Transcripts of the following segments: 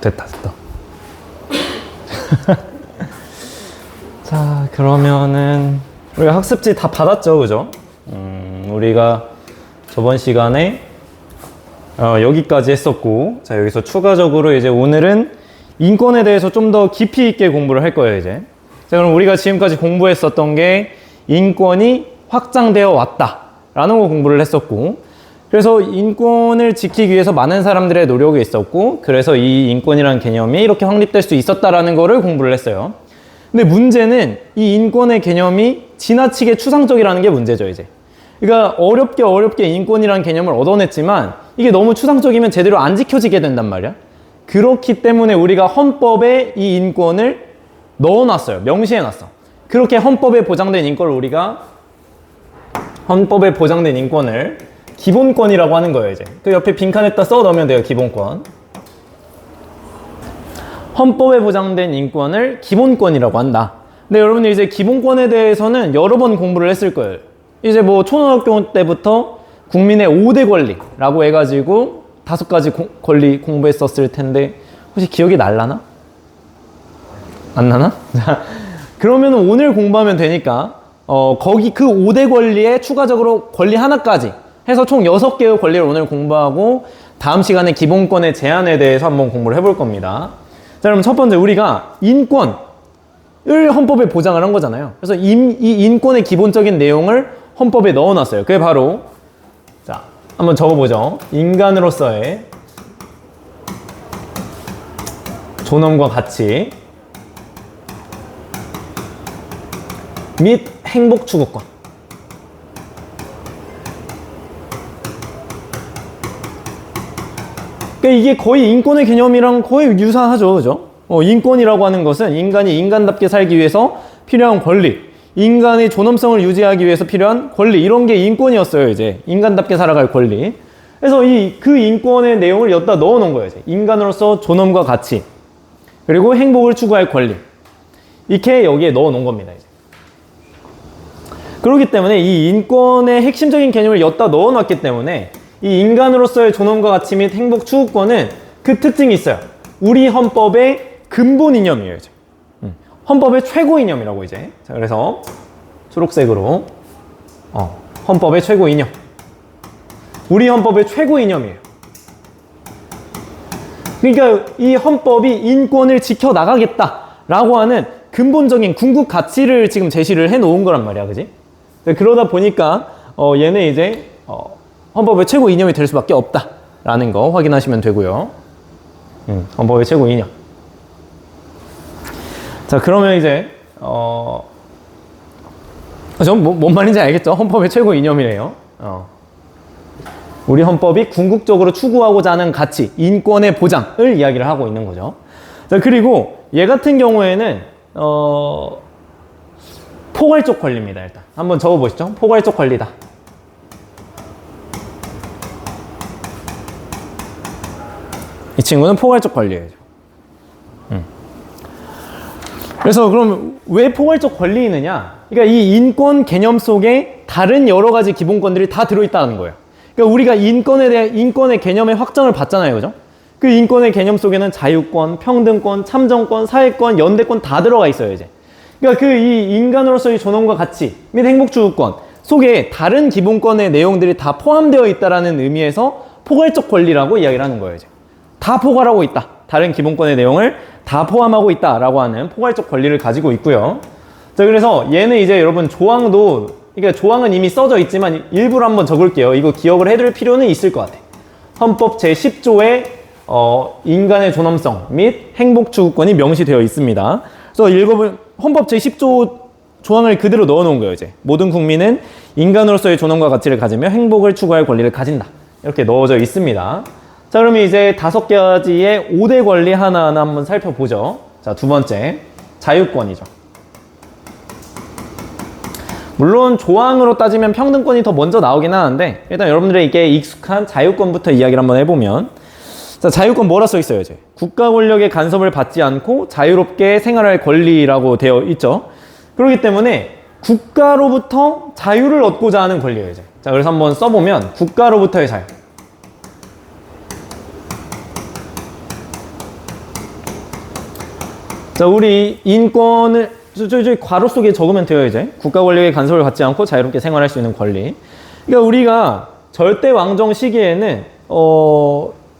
됐다. 자, 그러면은 우리가 학습지 다 받았죠, 그죠? 우리가 저번 시간에 여기까지 했었고, 자, 여기서 추가적으로 이제 오늘은 인권에 대해서 좀 더 깊이 있게 공부를 할 거예요, 이제. 자, 그럼 우리가 지금까지 공부했었던 게 인권이 확장되어 왔다라는 거 공부를 했었고, 그래서 인권을 지키기 위해서 많은 사람들의 노력이 있었고, 그래서 이 인권이라는 개념이 이렇게 확립될 수 있었다라는 거를 공부를 했어요. 근데 문제는 이 인권의 개념이 지나치게 추상적이라는 게 문제죠, 이제. 그러니까 어렵게 인권이라는 개념을 얻어냈지만 이게 너무 추상적이면 제대로 안 지켜지게 된단 말이야. 그렇기 때문에 우리가 헌법에 이 인권을 넣어놨어요. 명시해놨어. 그렇게 헌법에 보장된 인권을 우리가 헌법에 보장된 인권을 기본권이라고 하는 거예요, 이제. 그 옆에 빈칸에다 써 넣으면 돼요, 기본권. 헌법에 보장된 인권을 기본권이라고 한다. 근데 여러분들 이제 기본권에 대해서는 여러 번 공부를 했을 거예요. 이제 뭐 초등학교 때부터 국민의 5대 권리라고 해가지고 5가지 권리 공부했었을 텐데 혹시 기억이 날라나? 안 나나? 자, 그러면 오늘 공부하면 되니까 거기 그 5대 권리에 추가적으로 권리 하나까지 해서 총 6개의 권리를 오늘 공부하고 다음 시간에 기본권의 제한에 대해서 한번 공부를 해볼 겁니다. 자, 그럼 첫 번째 우리가 인권을 헌법에 보장을 한 거잖아요. 그래서 이 인권의 기본적인 내용을 헌법에 넣어놨어요. 그게 바로 자, 한번 적어보죠. 인간으로서의 존엄과 가치 및 행복 추구권. 그러니까 이게 거의 인권의 개념이랑 거의 유사하죠, 그죠? 인권이라고 하는 것은 인간이 인간답게 살기 위해서 필요한 권리, 인간의 존엄성을 유지하기 위해서 필요한 권리, 이런 게 인권이었어요, 이제. 인간답게 살아갈 권리. 그래서 그 인권의 내용을 여기다 넣어 놓은 거예요, 이제. 인간으로서 존엄과 가치, 그리고 행복을 추구할 권리. 이렇게 여기에 넣어 놓은 겁니다, 이제. 그렇기 때문에 이 인권의 핵심적인 개념을 여기다 넣어 놨기 때문에 이 인간으로서의 존엄과 가치 및 행복 추구권은 그 특징이 있어요. 우리 헌법의 근본 이념이에요, 이제. 헌법의 최고 이념이라고, 이제. 자, 그래서 초록색으로 헌법의 최고 이념. 우리 헌법의 최고 이념이에요. 그러니까 이 헌법이 인권을 지켜나가겠다라고 하는 근본적인 궁극 가치를 지금 제시를 해 놓은 거란 말이야, 그지? 그러다 보니까 얘는 이제 헌법의 최고 이념이 될 수밖에 없다라는 거 확인하시면 되고요. 헌법의 최고 이념. 자, 그러면 이제 뭔 말인지 알겠죠? 헌법의 최고 이념이래요. 우리 헌법이 궁극적으로 추구하고자 하는 가치, 인권의 보장을 이야기를 하고 있는 거죠. 자, 그리고 얘 같은 경우에는 포괄적 권리입니다. 일단 한번 적어보시죠. 포괄적 권리다. 이 친구는 포괄적 권리예요. 그래서 그럼 왜 포괄적 권리이느냐? 그러니까 이 인권 개념 속에 다른 여러 가지 기본권들이 다 들어있다는 거예요. 그러니까 우리가 인권에 대한 인권의 개념의 확정을 받잖아요, 그죠? 그 인권의 개념 속에는 자유권, 평등권, 참정권, 사회권, 연대권 다 들어가 있어요, 이제. 그러니까 이 인간으로서의 존엄과 가치 및 행복 추구권 속에 다른 기본권의 내용들이 다 포함되어 있다라는 의미에서 포괄적 권리라고 이야기를 하는 거예요, 이제. 다 포괄하고 있다. 다른 기본권의 내용을 다 포함하고 있다라고 하는 포괄적 권리를 가지고 있고요. 자, 그래서 얘는 이제 여러분 조항도, 그러니까 조항은 이미 써져 있지만 일부러 한번 적을게요. 이거 기억을 해둘 필요는 있을 것 같아. 헌법 제10조에 인간의 존엄성 및 행복 추구권이 명시되어 있습니다. 그래서 읽어보면 헌법 제10조 조항을 그대로 넣어놓은 거예요, 이제. 모든 국민은 인간으로서의 존엄과 가치를 가지며 행복을 추구할 권리를 가진다. 이렇게 넣어져 있습니다. 자, 그러면 이제 5가지의 5대 권리 하나하나 한번 살펴보죠. 자, 두 번째, 자유권이죠. 물론 조항으로 따지면 평등권이 더 먼저 나오긴 하는데 일단 여러분들에게 익숙한 자유권부터 이야기를 한번 해보면, 자, 자유권 뭐라 써 있어요, 이제. 국가 권력의 간섭을 받지 않고 자유롭게 생활할 권리라고 되어 있죠. 그렇기 때문에 국가로부터 자유를 얻고자 하는 권리예요, 이제. 자, 그래서 한번 써보면 국가로부터의 자유. 자, 우리 인권을 저기 괄호 속에 적으면 돼요. 이제 국가 권력의 간섭을 받지 않고 자유롭게 생활할 수 있는 권리. 그러니까 우리가 절대 왕정 시기에는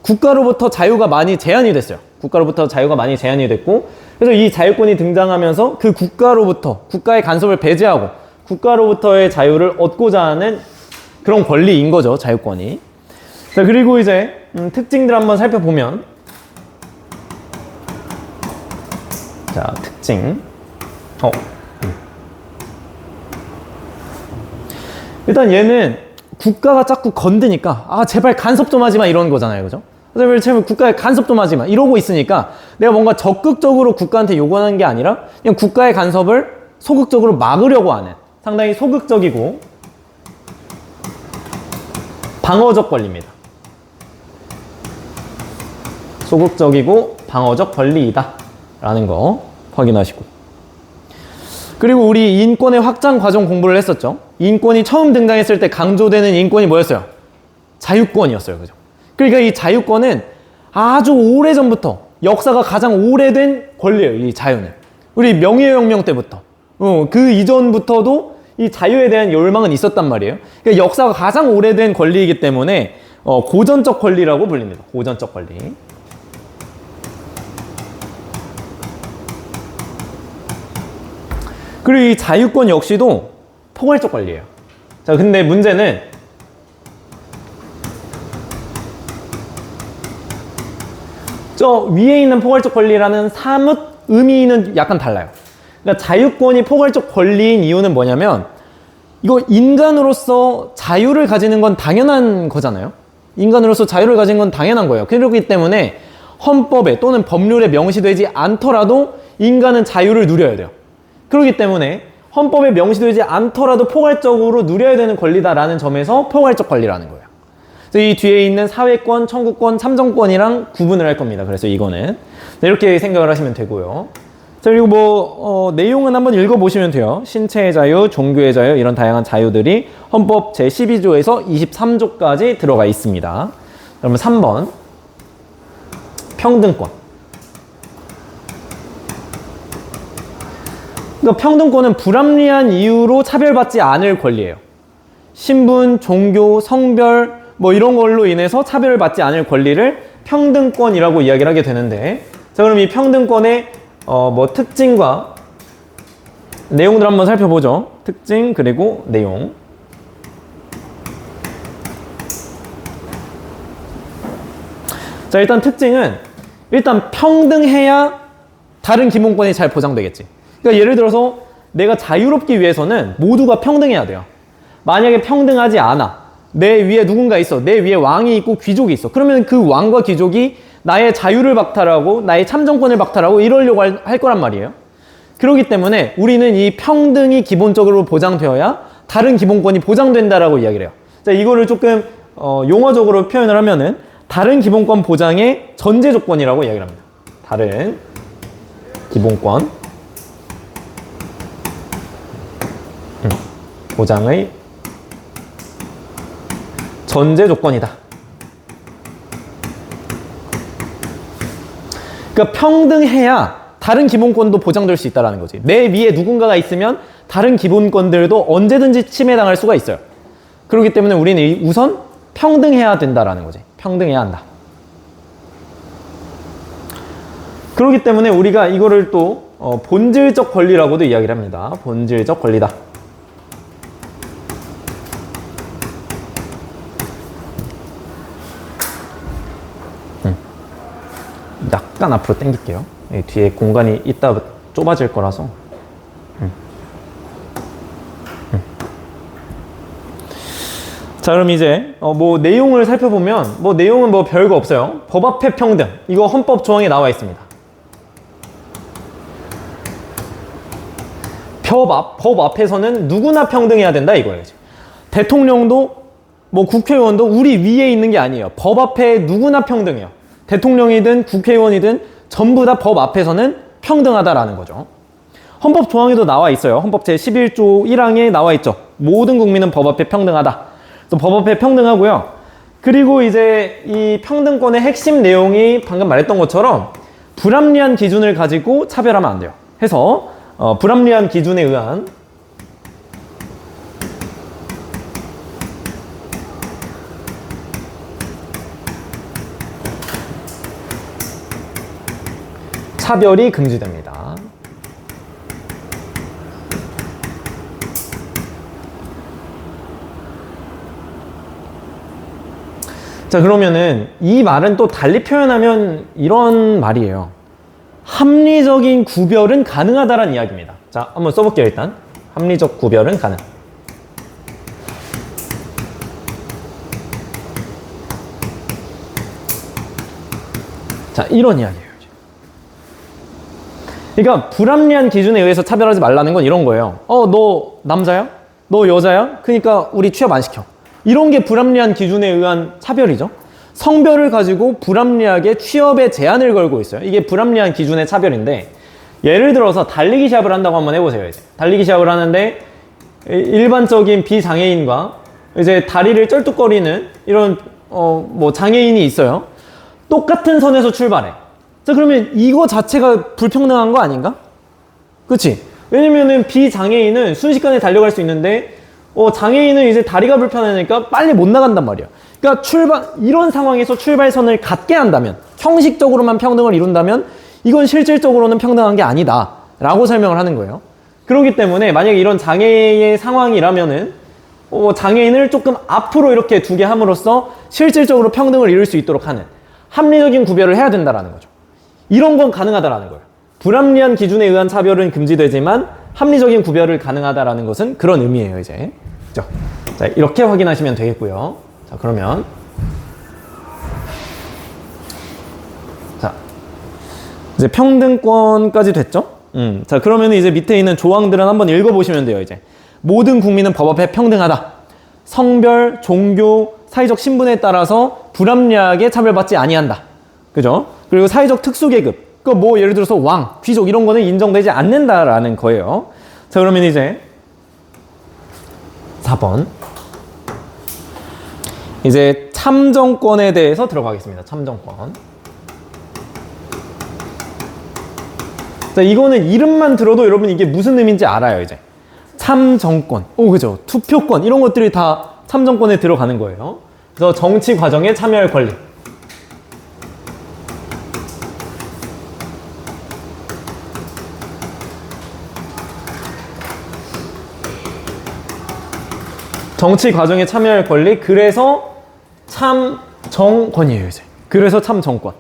국가로부터 자유가 많이 제한이 됐어요. 국가로부터 자유가 많이 제한이 됐고, 그래서 이 자유권이 등장하면서 그 국가로부터 국가의 간섭을 배제하고 국가로부터의 자유를 얻고자 하는 그런 권리인 거죠, 자유권이. 자, 그리고 이제 특징들 한번 살펴보면, 자, 특징. 일단 얘는 국가가 자꾸 건드니까 제발 간섭 좀 하지 마 이러는 거잖아요, 그죠? 제발 국가에 간섭 좀 하지 마 이러고 있으니까 내가 뭔가 적극적으로 국가한테 요구하는 게 아니라 그냥 국가의 간섭을 소극적으로 막으려고 하는 상당히 소극적이고 방어적 권리입니다. 소극적이고 방어적 권리이다 라는 거 확인하시고, 그리고 우리 인권의 확장 과정 공부를 했었죠. 인권이 처음 등장했을 때 강조되는 인권이 뭐였어요? 자유권이었어요, 그죠? 그러니까 이 자유권은 아주 오래전부터 역사가 가장 오래된 권리예요, 이 자유는. 우리 명예혁명 때부터 그 이전부터도 이 자유에 대한 열망은 있었단 말이에요. 그러니까 역사가 가장 오래된 권리이기 때문에 고전적 권리라고 불립니다. 고전적 권리. 그리고 이 자유권 역시도 포괄적 권리예요. 자, 근데 문제는 저 위에 있는 포괄적 권리라는 사뭇 의미는 약간 달라요. 그러니까 자유권이 포괄적 권리인 이유는 뭐냐면, 이거 인간으로서 자유를 가지는 건 당연한 거잖아요. 인간으로서 자유를 가지는 건 당연한 거예요. 그렇기 때문에 헌법에 또는 법률에 명시되지 않더라도 인간은 자유를 누려야 돼요. 그렇기 때문에 헌법에 명시되지 않더라도 포괄적으로 누려야 되는 권리다라는 점에서 포괄적 권리라는 거예요. 그래서 이 뒤에 있는 사회권, 청구권, 참정권이랑 구분을 할 겁니다. 그래서 이거는 이렇게 생각을 하시면 되고요. 자, 그리고 내용은 한번 읽어보시면 돼요. 신체의 자유, 종교의 자유, 이런 다양한 자유들이 헌법 제12조에서 23조까지 들어가 있습니다. 그러면 3번 평등권. 그러니까 평등권은 불합리한 이유로 차별받지 않을 권리예요. 신분, 종교, 성별 이런 걸로 인해서 차별을 받지 않을 권리를 평등권이라고 이야기를 하게 되는데, 자, 그럼 이 평등권의 특징과 내용들 한번 살펴보죠. 특징 그리고 내용. 자, 일단 특징은 일단 평등해야 다른 기본권이 잘 보장되겠지. 그러니까 예를 들어서 내가 자유롭기 위해서는 모두가 평등해야 돼요. 만약에 평등하지 않아, 내 위에 누군가 있어, 내 위에 왕이 있고 귀족이 있어, 그러면 그 왕과 귀족이 나의 자유를 박탈하고 나의 참정권을 박탈하고 이러려고 할 거란 말이에요. 그렇기 때문에 우리는 이 평등이 기본적으로 보장되어야 다른 기본권이 보장된다라고 이야기를 해요. 자, 이거를 조금 용어적으로 표현을 하면은 다른 기본권 보장의 전제 조건이라고 이야기를 합니다. 다른 기본권 보장의 전제 조건이다. 그러니까 평등해야 다른 기본권도 보장될 수 있다는 거지. 내 위에 누군가가 있으면 다른 기본권들도 언제든지 침해당할 수가 있어요. 그렇기 때문에 우리는 우선 평등해야 된다라는 거지. 평등해야 한다. 그렇기 때문에 우리가 이거를 또 본질적 권리라고도 이야기를 합니다. 본질적 권리다. 약간 앞으로 당길게요. 뒤에 공간이 이따 좁아질 거라서. 자, 그럼 이제 내용을 살펴보면 내용은 별거 없어요. 법 앞에 평등, 이거 헌법 조항에 나와 있습니다. 법 앞에서는 누구나 평등해야 된다 이거예요. 대통령도 국회의원도 우리 위에 있는 게 아니에요. 법 앞에 누구나 평등해요. 대통령이든 국회의원이든 전부 다 법 앞에서는 평등하다라는 거죠. 헌법 조항에도 나와 있어요. 헌법 제11조 1항에 나와 있죠. 모든 국민은 법 앞에 평등하다. 그래서 법 앞에 평등하고요. 그리고 이제 이 평등권의 핵심 내용이 방금 말했던 것처럼 불합리한 기준을 가지고 차별하면 안 돼요. 해서 불합리한 기준에 의한 차별이 금지됩니다. 자, 그러면은 이 말은 또 달리 표현하면 이런 말이에요. 합리적인 구별은 가능하다라는 이야기입니다. 자, 한번 써볼게요. 일단 합리적 구별은 가능. 자, 이런 이야기예요. 그러니까 불합리한 기준에 의해서 차별하지 말라는 건 이런 거예요. 너 남자야? 너 여자야? 그러니까 우리 취업 안 시켜. 이런 게 불합리한 기준에 의한 차별이죠. 성별을 가지고 불합리하게 취업에 제한을 걸고 있어요. 이게 불합리한 기준의 차별인데, 예를 들어서 달리기 시합을 한다고 한번 해보세요. 이제 달리기 시합을 하는데 일반적인 비장애인과 이제 다리를 쩔뚝거리는 이런 뭐 장애인이 있어요. 똑같은 선에서 출발해. 자, 그러면 이거 자체가 불평등한 거 아닌가? 그치? 왜냐면은 비장애인은 순식간에 달려갈 수 있는데 장애인은 이제 다리가 불편하니까 빨리 못 나간단 말이야. 그러니까 이런 상황에서 출발선을 같게 한다면, 형식적으로만 평등을 이룬다면 이건 실질적으로는 평등한 게 아니다 라고 설명을 하는 거예요. 그렇기 때문에 만약에 이런 장애의 상황이라면은 장애인을 조금 앞으로 이렇게 두게 함으로써 실질적으로 평등을 이룰 수 있도록 하는 합리적인 구별을 해야 된다라는 거죠. 이런 건 가능하다라는 거예요. 불합리한 기준에 의한 차별은 금지되지만 합리적인 구별을 가능하다라는 것은 그런 의미예요, 이제. 그죠? 자, 이렇게 확인하시면 되겠고요. 자, 그러면 자, 이제 평등권까지 됐죠? 자, 그러면 이제 밑에 있는 조항들은 한번 읽어보시면 돼요, 이제. 모든 국민은 법 앞에 평등하다. 성별, 종교, 사회적 신분에 따라서 불합리하게 차별받지 아니한다. 그죠? 그리고 사회적 특수계급. 뭐 예를 들어서 왕, 귀족 이런 거는 인정되지 않는다라는 거예요. 자, 그러면 이제 4번. 이제 참정권에 대해서 들어가겠습니다. 참정권. 자, 이거는 이름만 들어도 여러분 이게 무슨 의미인지 알아요, 이제. 참정권. 그죠? 투표권. 이런 것들이 다 참정권에 들어가는 거예요. 그래서 정치 과정에 참여할 권리. 정치 과정에 참여할 권리, 그래서 참정권이에요, 이제. 그래서 참정권.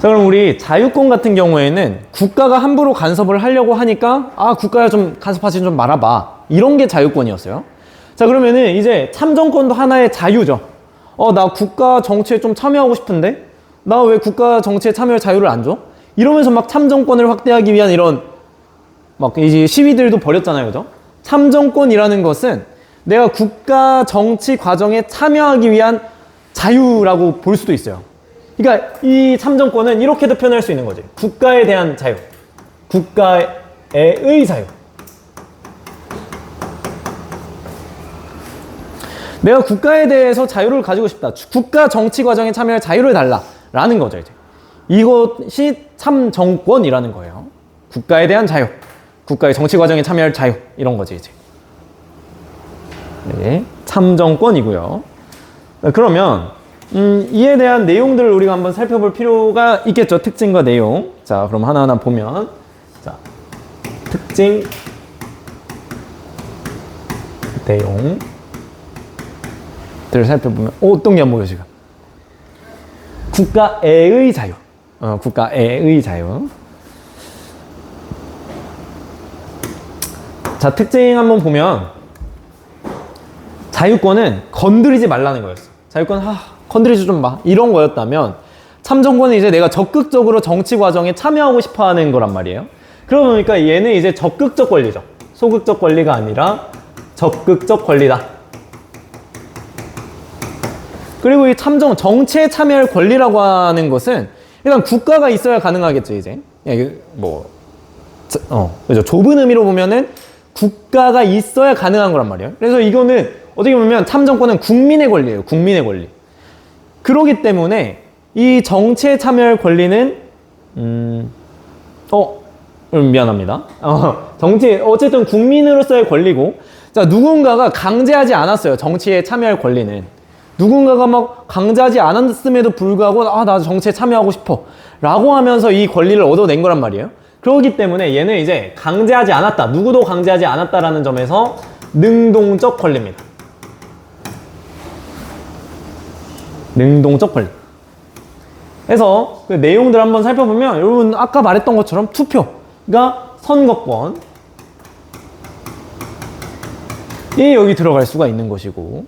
자, 그럼 우리 자유권 같은 경우에는 국가가 함부로 간섭을 하려고 하니까 국가야 좀 간섭하지 좀 말아봐. 이런 게 자유권이었어요. 자, 그러면은 이제 참정권도 하나의 자유죠. 나 국가 정치에 좀 참여하고 싶은데? 나 왜 국가 정치에 참여할 자유를 안 줘? 이러면서 막 참정권을 확대하기 위한 이런 막 이제 시위들도 벌였잖아요, 그죠? 참정권이라는 것은 내가 국가 정치 과정에 참여하기 위한 자유라고 볼 수도 있어요. 그러니까 이 참정권은 이렇게도 표현할 수 있는 거지. 국가에 대한 자유, 국가의 자유. 내가 국가에 대해서 자유를 가지고 싶다. 국가 정치 과정에 참여할 자유를 달라라는 거죠, 이제. 이것이 참정권이라는 거예요. 국가에 대한 자유. 국가의 정치 과정에 참여할 자유, 이런 거지, 이제. 네, 참정권이고요. 그러면 이에 대한 내용들을 우리가 한번 살펴볼 필요가 있겠죠. 특징과 내용. 자, 그럼 하나하나 보면, 자, 특징, 내용들을 살펴보면 어떤 게 안 보여 지금? 국가의 자유. 국가의 자유. 자, 특징 한번 보면 자유권은 건드리지 말라는 거였어. 자유권 건드리지 좀 마. 이런 거였다면 참정권은 이제 내가 적극적으로 정치 과정에 참여하고 싶어 하는 거란 말이에요. 그러다 보니까 얘는 이제 적극적 권리죠. 소극적 권리가 아니라 적극적 권리다. 그리고 이 정치에 참여할 권리라고 하는 것은 일단 국가가 있어야 가능하겠죠, 이제. 그죠. 좁은 의미로 보면은 국가가 있어야 가능한 거란 말이에요. 그래서 이거는 어떻게 보면 참정권은 국민의 권리예요. 국민의 권리. 그러기 때문에 이 정치에 참여할 권리는 미안합니다. 정치 어쨌든 국민으로서의 권리고, 자 누군가가 강제하지 않았어요. 정치에 참여할 권리는 누군가가 막 강제하지 않았음에도 불구하고 나 정치에 참여하고 싶어 라고 하면서 이 권리를 얻어낸 거란 말이에요. 그렇기 때문에 얘는 이제 강제하지 않았다, 누구도 강제하지 않았다라는 점에서 능동적 권리입니다. 능동적 권리. 그래서 그 내용들 한번 살펴보면 여러분 아까 말했던 것처럼 투표가 선거권이 여기 들어갈 수가 있는 것이고,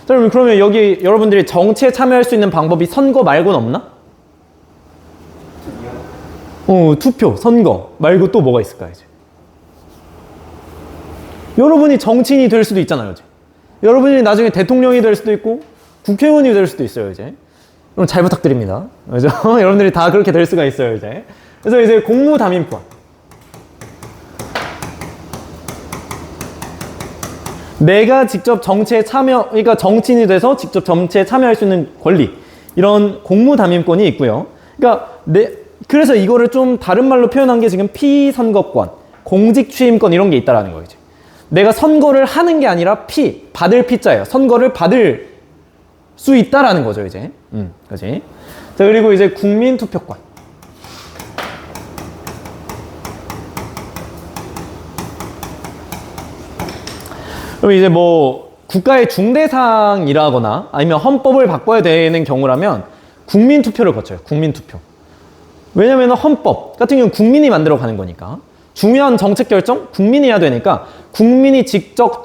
자, 그러면 여기 여러분들이 정치에 참여할 수 있는 방법이 선거 말고는 없나? 투표, 선거 말고 또 뭐가 있을까 이제? 여러분이 정치인이 될 수도 있잖아요, 이제. 여러분이 나중에 대통령이 될 수도 있고 국회의원이 될 수도 있어요, 이제. 그럼 잘 부탁드립니다. 그죠? 여러분들이 다 그렇게 될 수가 있어요, 이제. 그래서 이제 공무담임권. 내가 직접 정치에 참여, 그러니까 정치인이 돼서 직접 정치에 참여할 수 있는 권리, 이런 공무담임권이 있고요. 그러니까 그래서 이거를 좀 다른 말로 표현한 게 지금 피선거권, 공직취임권 이런 게 있다라는 거예요. 이제. 내가 선거를 하는 게 아니라 받을 피자예요. 선거를 받을 수 있다라는 거죠, 이제. 그지? 자, 그리고 이제 국민투표권. 그럼 이제 뭐 국가의 중대사항이라거나 아니면 헌법을 바꿔야 되는 경우라면 국민투표를 거쳐요. 국민투표. 왜냐면 헌법 같은 경우는 국민이 만들어 가는 거니까. 중요한 정책 결정 국민이 해야 되니까 국민이 직접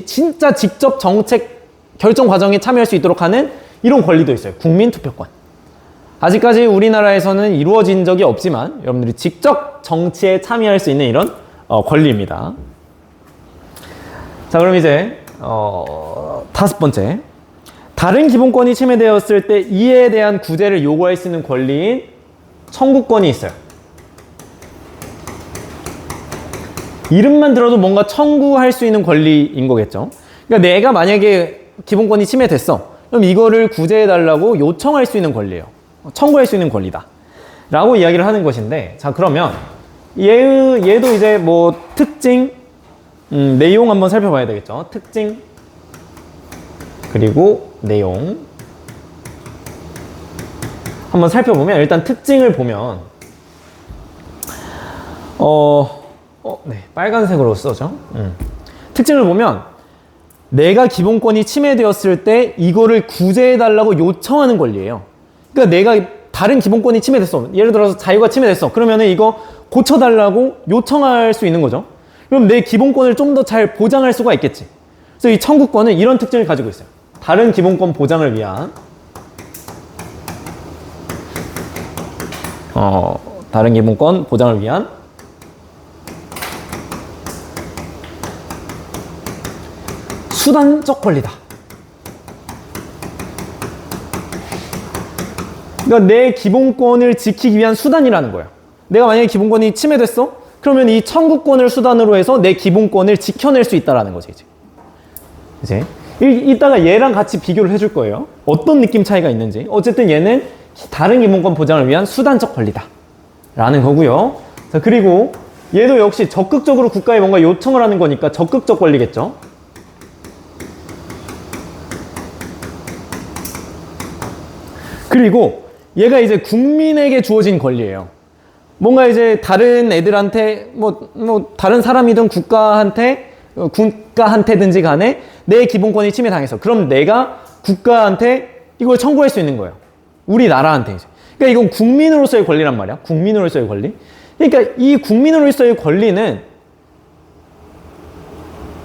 진짜 직접 정책 결정 과정에 참여할 수 있도록 하는 이런 권리도 있어요. 국민투표권. 아직까지 우리나라에서는 이루어진 적이 없지만 여러분들이 직접 정치에 참여할 수 있는 이런 권리입니다. 자, 그럼 이제 다섯 번째, 다른 기본권이 침해되었을 때 이에 대한 구제를 요구할 수 있는 권리인 청구권이 있어요. 이름만 들어도 뭔가 청구할 수 있는 권리인 거겠죠. 그러니까 내가 만약에 기본권이 침해됐어, 그럼 이거를 구제해달라고 요청할 수 있는 권리예요. 청구할 수 있는 권리다 라고 이야기를 하는 것인데, 자 그러면 얘도 이제 뭐 특징, 내용 한번 살펴봐야 되겠죠. 특징 그리고 내용 한번 살펴보면, 일단 특징을 보면 네, 빨간색으로 써죠. 특징을 보면 내가 기본권이 침해되었을 때 이거를 구제해달라고 요청하는 권리예요. 그러니까 내가 다른 기본권이 침해됐어, 예를 들어서 자유가 침해됐어, 그러면은 이거 고쳐달라고 요청할 수 있는 거죠. 그럼 내 기본권을 좀 더 잘 보장할 수가 있겠지. 그래서 이 청구권은 이런 특징을 가지고 있어요. 다른 기본권 보장을 위한 다른 기본권 보장을 위한 수단적 권리다. 그러니까 내 기본권을 지키기 위한 수단이라는 거예요. 내가 만약에 기본권이 침해됐어? 그러면 이 청구권을 수단으로 해서 내 기본권을 지켜낼 수 있다라는 거지, 이제. 이따가 얘랑 같이 비교를 해줄 거예요. 어떤 느낌 차이가 있는지. 어쨌든 얘는 다른 기본권 보장을 위한 수단적 권리다 라는 거고요. 자, 그리고 얘도 역시 적극적으로 국가에 뭔가 요청을 하는 거니까 적극적 권리겠죠. 그리고 얘가 이제 국민에게 주어진 권리예요. 뭔가 이제 다른 애들한테 뭐 다른 사람이든 국가한테든지 간에 내 기본권이 침해당해서, 그럼 내가 국가한테 이걸 청구할 수 있는 거예요. 우리나라한테 이제. 그러니까 이건 국민으로서의 권리란 말이야. 국민으로서의 권리. 그러니까 이 국민으로서의 권리는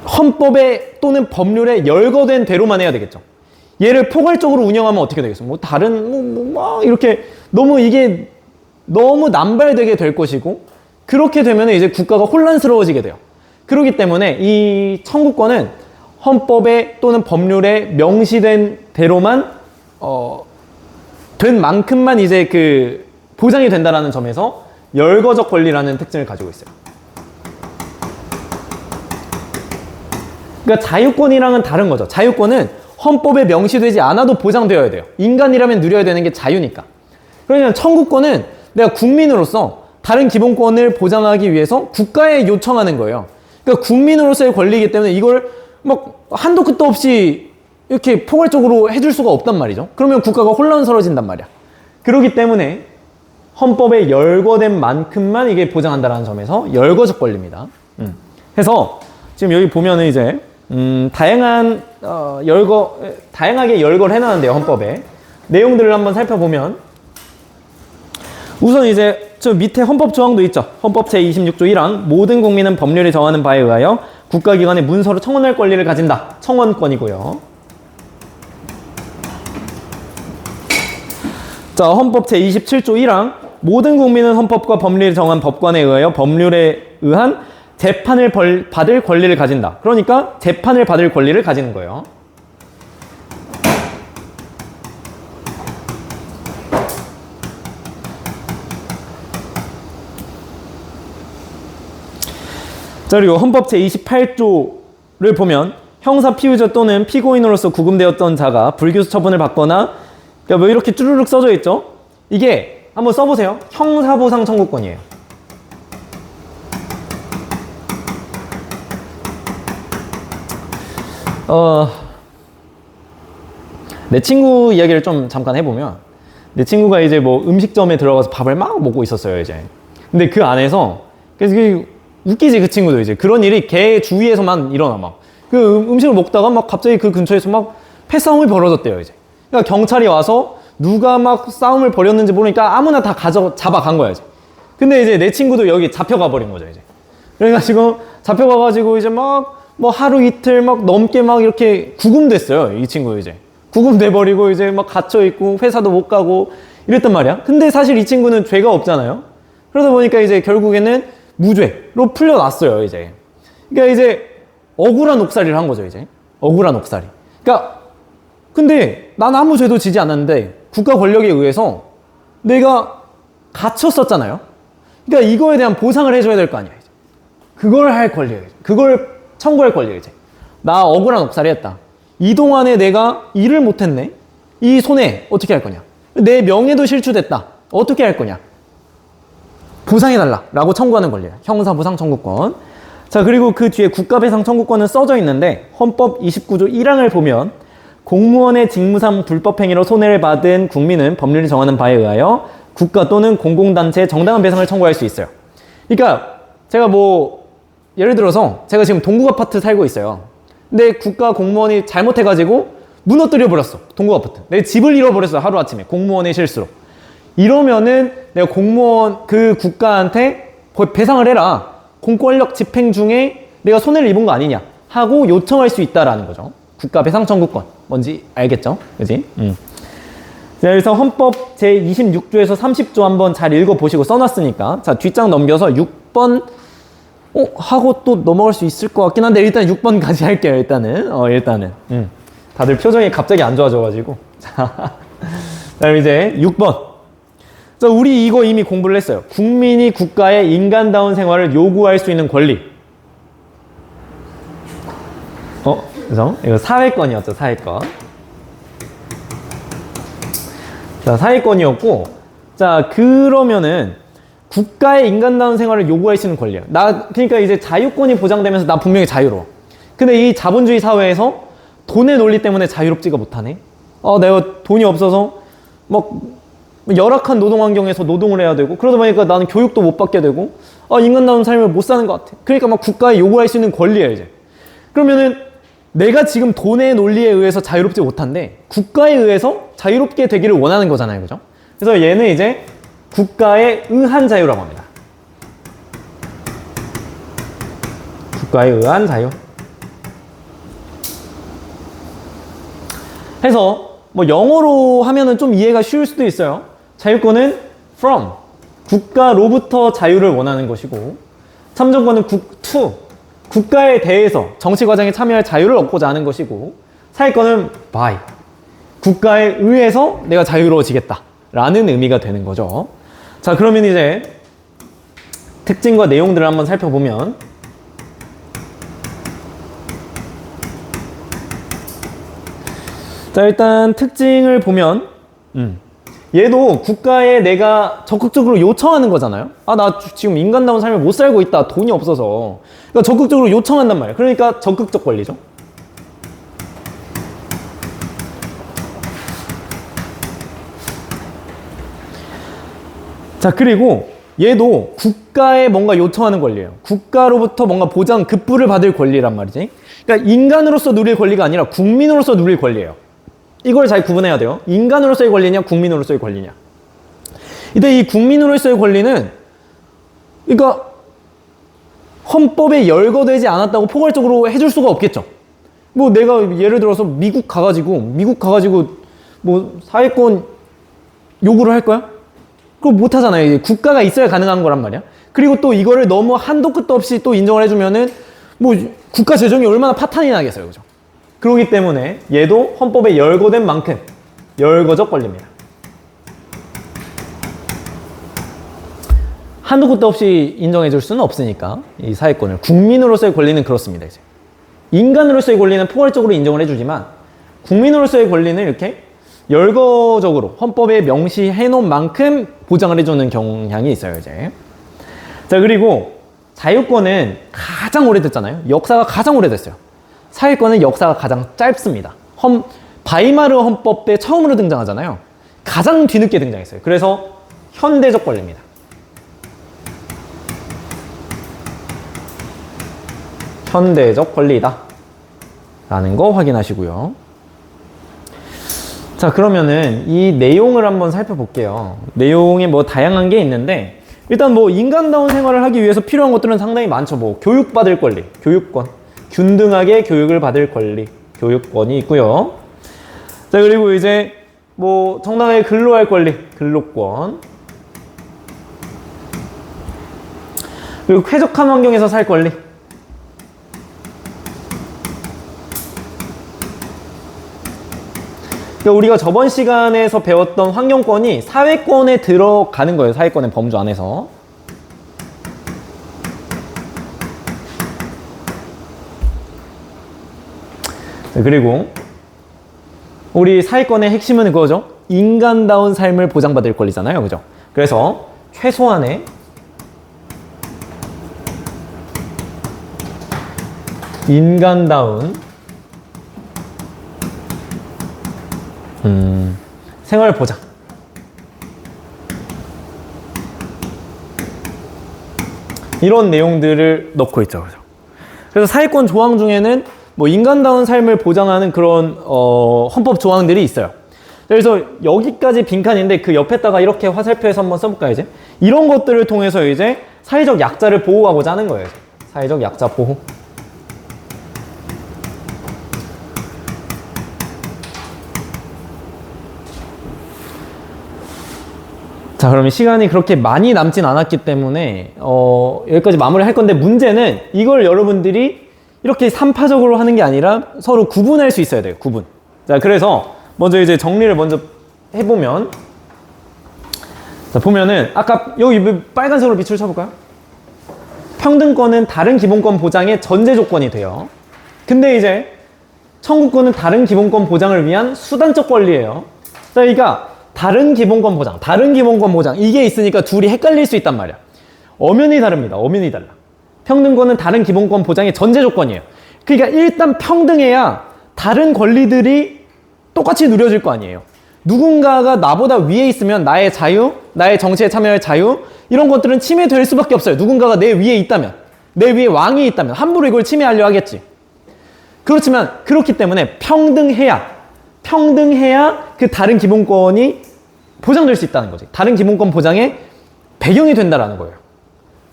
헌법에 또는 법률에 열거된 대로만 해야 되겠죠. 얘를 포괄적으로 운영하면 어떻게 되겠어? 뭐 다른 이렇게 이게 너무 남발되게 될 것이고, 그렇게 되면 이제 국가가 혼란스러워지게 돼요. 그렇기 때문에 이 청구권은 헌법에 또는 법률에 명시된 대로만 된 만큼만 이제 그 보장이 된다라는 점에서 열거적 권리라는 특징을 가지고 있어요. 그러니까 자유권이랑은 다른 거죠. 자유권은 헌법에 명시되지 않아도 보장되어야 돼요. 인간이라면 누려야 되는 게 자유니까. 그러면 청구권은 내가 국민으로서 다른 기본권을 보장하기 위해서 국가에 요청하는 거예요. 그러니까 국민으로서의 권리이기 때문에 이걸 막 한도 끝도 없이 이렇게 포괄적으로 해줄 수가 없단 말이죠. 그러면 국가가 혼란스러워진단 말이야. 그렇기 때문에 헌법에 열거된 만큼만 이게 보장한다는 점에서 열거적 권리입니다. 해서 지금 여기 보면은 이제 다양하게 열거를 해놨는데요, 헌법에. 내용들을 한번 살펴보면 우선 이제 저 밑에 헌법 조항도 있죠. 헌법 제26조 1항 모든 국민은 법률이 정하는 바에 의하여 국가기관에 문서로 청원할 권리를 가진다. 청원권이고요. 자, 헌법 제27조 1항 모든 국민은 헌법과 법률이 정한 법관에 의하여 법률에 의한 재판을 받을 권리를 가진다. 그러니까 재판을 받을 권리를 가지는 거예요. 자, 그리고 헌법 제28조를 보면 형사 피의자 또는 피고인으로서 구금되었던 자가 불기소 처분을 받거나 뭐 이렇게 쭈르륵 써져 있죠. 이게 한번 써보세요. 형사보상 청구권이에요. 내 친구 이야기를 좀 잠깐 해보면 내 친구가 이제 뭐 음식점에 들어가서 밥을 막 먹고 있었어요, 이제. 근데 그 안에서 그래서 웃기지, 그 친구도 이제 그런 일이 걔 주위에서만 일어나. 막 그 음식을 먹다가 막 갑자기 그 근처에서 막 패싸움이 벌어졌대요, 이제. 그러니까 경찰이 와서 누가 막 싸움을 벌였는지 모르니까 아무나 다 잡아간 거야, 이제. 근데 이제 내 친구도 여기 잡혀가 버린 거죠, 이제. 그래가지고 잡혀가가지고 이제 막 뭐 하루 이틀 막 넘게 막 이렇게 구금됐어요, 이 친구 이제. 구금돼 버리고 이제 막 갇혀 있고 회사도 못 가고 이랬단 말이야. 근데 사실 이 친구는 죄가 없잖아요. 그러다 보니까 이제 결국에는 무죄로 풀려났어요, 이제. 그러니까 이제 억울한 옥살이를 한 거죠, 이제. 억울한 옥살이. 그러니까 근데 난 아무 죄도 지지 않았는데 국가 권력에 의해서 내가 갇혔었잖아요. 그러니까 이거에 대한 보상을 해줘야 될 거 아니야, 이제. 그걸 할 권리예요. 그걸 청구할 권리예요, 이제. 나 억울한 옥살이 했다. 이 동안에 내가 일을 못했네. 이 손해 어떻게 할 거냐? 내 명예도 실추됐다. 어떻게 할 거냐? 보상해달라 라고 청구하는 권리예요. 형사보상 청구권. 자, 그리고 그 뒤에 국가배상 청구권은 써져 있는데 헌법 29조 1항을 보면 공무원의 직무상 불법행위로 손해를 받은 국민은 법률이 정하는 바에 의하여 국가 또는 공공단체에 정당한 배상을 청구할 수 있어요. 그러니까 제가 뭐 예를 들어서 제가 지금 동국 아파트 살고 있어요. 근데 국가 공무원이 잘못해가지고 무너뜨려 버렸어, 동국 아파트. 내 집을 잃어버렸어, 하루아침에. 공무원의 실수로. 이러면은 내가 공무원 그 국가한테 배상을 해라. 공권력 집행 중에 내가 손해를 입은 거 아니냐 하고 요청할 수 있다라는 거죠. 국가 배상 청구권. 뭔지 알겠죠? 그지? 자, 그래서 헌법 제26조에서 30조 한번 잘 읽어보시고 써놨으니까 자, 뒷장 넘겨서 6번 하고 또 넘어갈 수 있을 것 같긴 한데 일단 6번까지 할게요. 일단은 다들 표정이 갑자기 안 좋아져가지고 자, 그럼 이제 6번. 자, 우리 이거 이미 공부를 했어요. 국민이 국가의 인간다운 생활을 요구할 수 있는 권리. 그래서 이거 사회권이었죠, 사회권. 자, 사회권이었고, 자, 그러면은 국가의 인간다운 생활을 요구할 수 있는 권리야. 그러니까 이제 자유권이 보장되면서 나 분명히 자유로워. 근데 이 자본주의 사회에서 돈의 논리 때문에 자유롭지가 못하네. 내가 돈이 없어서 막 열악한 노동 환경에서 노동을 해야 되고, 그러다 보니까 나는 교육도 못 받게 되고, 인간다운 삶을 못 사는 것 같아. 그러니까 막 국가에 요구할 수 있는 권리야, 이제. 그러면은 내가 지금 돈의 논리에 의해서 자유롭지 못한데 국가에 의해서 자유롭게 되기를 원하는 거잖아요, 그죠? 그래서 얘는 이제 국가에 의한 자유라고 합니다. 국가에 의한 자유. 해서 뭐 영어로 하면은 좀 이해가 쉬울 수도 있어요. 자유권은 from, 국가로부터 자유를 원하는 것이고, 참정권은 to, 국가에 대해서 정치 과정에 참여할 자유를 얻고자 하는 것이고, 사회권은 by, 국가에 의해서 내가 자유로워지겠다 라는 의미가 되는 거죠. 자, 그러면 이제 특징과 내용들을 한번 살펴보면, 자, 일단 특징을 보면, 얘도 국가에 내가 적극적으로 요청하는 거잖아요. 아, 나 지금 인간다운 삶을 못 살고 있다. 돈이 없어서. 그러니까 적극적으로 요청한단 말이에요. 그러니까 적극적 권리죠. 자, 그리고 얘도 국가에 뭔가 요청하는 권리예요. 국가로부터 뭔가 보장, 급부를 받을 권리란 말이지. 그러니까 인간으로서 누릴 권리가 아니라 국민으로서 누릴 권리예요. 이걸 잘 구분해야 돼요. 인간으로서의 권리냐, 국민으로서의 권리냐. 이때 이 국민으로서의 권리는, 그러니까 헌법에 열거되지 않았다고 포괄적으로 해줄 수가 없겠죠. 뭐 내가 예를 들어서 미국 가가지고 뭐 사회권 요구를 할 거야? 그거 못 하잖아요. 국가가 있어야 가능한 거란 말이야. 그리고 또 이거를 너무 한도 끝도 없이 또 인정을 해주면은 뭐 국가 재정이 얼마나 파탄이 나겠어요. 그죠? 그렇기 때문에 얘도 헌법에 열거된 만큼 열거적 권리입니다. 한도 끝도 없이 인정해 줄 수는 없으니까 이 사회권을. 국민으로서의 권리는 그렇습니다. 이제 인간으로서의 권리는 포괄적으로 인정을 해주지만 국민으로서의 권리는 이렇게 열거적으로 헌법에 명시해 놓은 만큼 보장을 해주는 경향이 있어요. 이제. 자, 그리고 자유권은 가장 오래됐잖아요. 역사가 가장 오래됐어요. 사회권은 역사가 가장 짧습니다. 바이마르 헌법 때 처음으로 등장하잖아요. 가장 뒤늦게 등장했어요. 그래서 현대적 권리입니다. 현대적 권리이다 라는 거 확인하시고요. 자, 그러면은 이 내용을 한번 살펴볼게요. 내용에 뭐 다양한 게 있는데, 일단 뭐 인간다운 생활을 하기 위해서 필요한 것들은 상당히 많죠. 뭐 교육받을 권리, 교육권, 균등하게 교육을 받을 권리, 교육권이 있고요. 자, 그리고 이제 뭐 정당하게 근로할 권리, 근로권, 그리고 쾌적한 환경에서 살 권리, 그러니까 우리가 저번 시간에서 배웠던 환경권이 사회권에 들어가는 거예요. 사회권의 범주 안에서. 그리고 우리 사회권의 핵심은 그거죠. 인간다운 삶을 보장받을 권리잖아요. 그죠? 그래서 최소한의 인간다운 생활 보장. 이런 내용들을 넣고 있죠. 그죠? 그래서 사회권 조항 중에는 뭐 인간다운 삶을 보장하는 그런 헌법 조항들이 있어요. 그래서 여기까지 빈칸인데 그 옆에다가 이렇게 화살표에서 한번 써볼까요? 이제 이런 것들을 통해서 이제 사회적 약자를 보호하고자 하는 거예요. 이제. 사회적 약자 보호. 자, 그러면 시간이 그렇게 많이 남진 않았기 때문에 여기까지 마무리할 건데, 문제는 이걸 여러분들이 이렇게 삼파적으로 하는 게 아니라 서로 구분할 수 있어야 돼요. 구분. 자, 그래서 먼저 이제 정리를 먼저 해보면, 자, 보면은 아까 여기 빨간색으로 밑줄 쳐볼까요? 평등권은 다른 기본권 보장의 전제 조건이 돼요. 근데 이제 청구권은 다른 기본권 보장을 위한 수단적 권리예요. 자, 그러니까 다른 기본권 보장 이게 있으니까 둘이 헷갈릴 수 있단 말이야. 엄연히 다릅니다. 엄연히 달라. 평등권은 다른 기본권 보장의 전제 조건이에요. 그러니까 일단 평등해야 다른 권리들이 똑같이 누려질 거 아니에요. 누군가가 나보다 위에 있으면 나의 자유, 나의 정치에 참여할 자유, 이런 것들은 침해될 수밖에 없어요. 누군가가 내 위에 있다면, 내 위에 왕이 있다면 함부로 이걸 침해하려 하겠지. 그렇지만 그렇기 때문에 평등해야 그 다른 기본권이 보장될 수 있다는 거지. 다른 기본권 보장의 배경이 된다라는 거예요.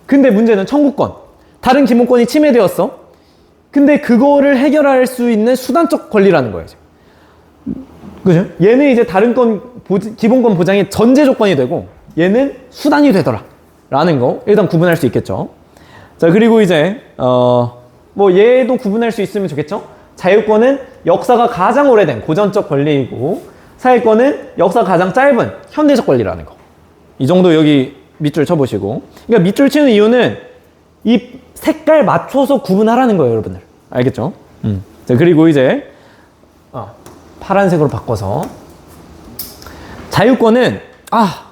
근데 문제는 청구권. 다른 기본권이 침해되었어. 근데 그거를 해결할 수 있는 수단적 권리라는 거예요. 그죠? 얘는 이제 다른 기본권 보장의 전제 조건이 되고, 얘는 수단이 되더라. 라는 거 일단 구분할 수 있겠죠. 자, 그리고 이제 뭐 얘도 구분할 수 있으면 좋겠죠. 자유권은 역사가 가장 오래된 고전적 권리이고, 사회권은 역사가 가장 짧은 현대적 권리라는 거. 이 정도 여기 밑줄 쳐보시고. 그러니까 밑줄 치는 이유는 이 색깔 맞춰서 구분하라는 거예요, 여러분들. 알겠죠? 자, 그리고 이제 파란색으로 바꿔서 자유권은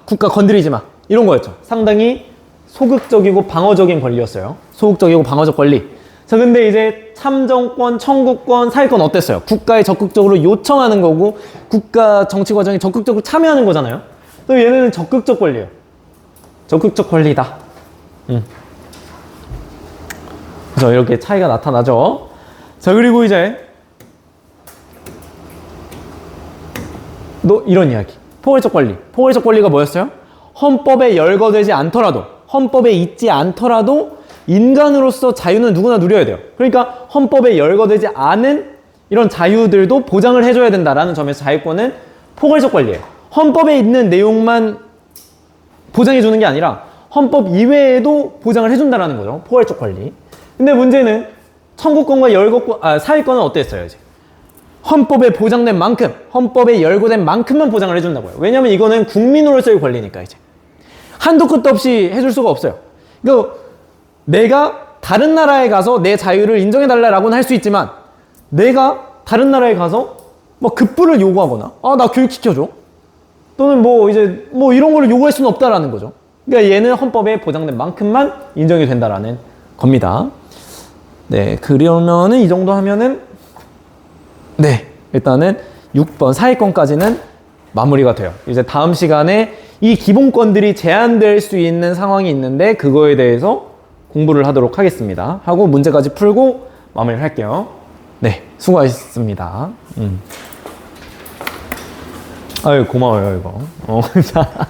국가 건드리지 마 이런 거였죠. 상당히 소극적이고 방어적인 권리였어요. 소극적이고 방어적 권리. 자, 근데 이제 참정권, 청구권, 사회권 어땠어요? 국가에 적극적으로 요청하는 거고 국가 정치 과정에 적극적으로 참여하는 거잖아요. 또 얘네는 적극적 권리예요. 적극적 권리다. 그래서 이렇게 차이가 나타나죠. 자, 그리고 이제 이런 이야기. 포괄적 권리. 포괄적 권리가 뭐였어요? 헌법에 열거되지 않더라도, 헌법에 있지 않더라도 인간으로서 자유는 누구나 누려야 돼요. 그러니까 헌법에 열거되지 않은 이런 자유들도 보장을 해줘야 된다라는 점에서 자유권은 포괄적 권리예요. 헌법에 있는 내용만 보장해주는 게 아니라 헌법 이외에도 보장을 해준다라는 거죠. 포괄적 권리. 근데 문제는 청구권과 사회권은 어땠어요? 이제 헌법에 보장된 만큼, 헌법에 열거된 만큼만 보장을 해준다고요. 왜냐면 이거는 국민으로서의 권리니까 이제 한도 끝도 없이 해줄 수가 없어요. 그러니까 내가 다른 나라에 가서 내 자유를 인정해달라고는 할 수 있지만 내가 다른 나라에 가서 뭐 급부를 요구하거나 나 교육시켜줘 또는 이런 거를 요구할 수는 없다라는 거죠. 그러니까 얘는 헌법에 보장된 만큼만 인정이 된다라는 겁니다. 네, 그러면은 이 정도 하면은 일단은 6번 사회권까지는 마무리가 돼요. 이제 다음 시간에 이 기본권들이 제한될 수 있는 상황이 있는데 그거에 대해서 공부를 하도록 하겠습니다. 하고 문제까지 풀고 마무리를 할게요. 네, 수고하셨습니다. 아유, 고마워요, 이거. 자.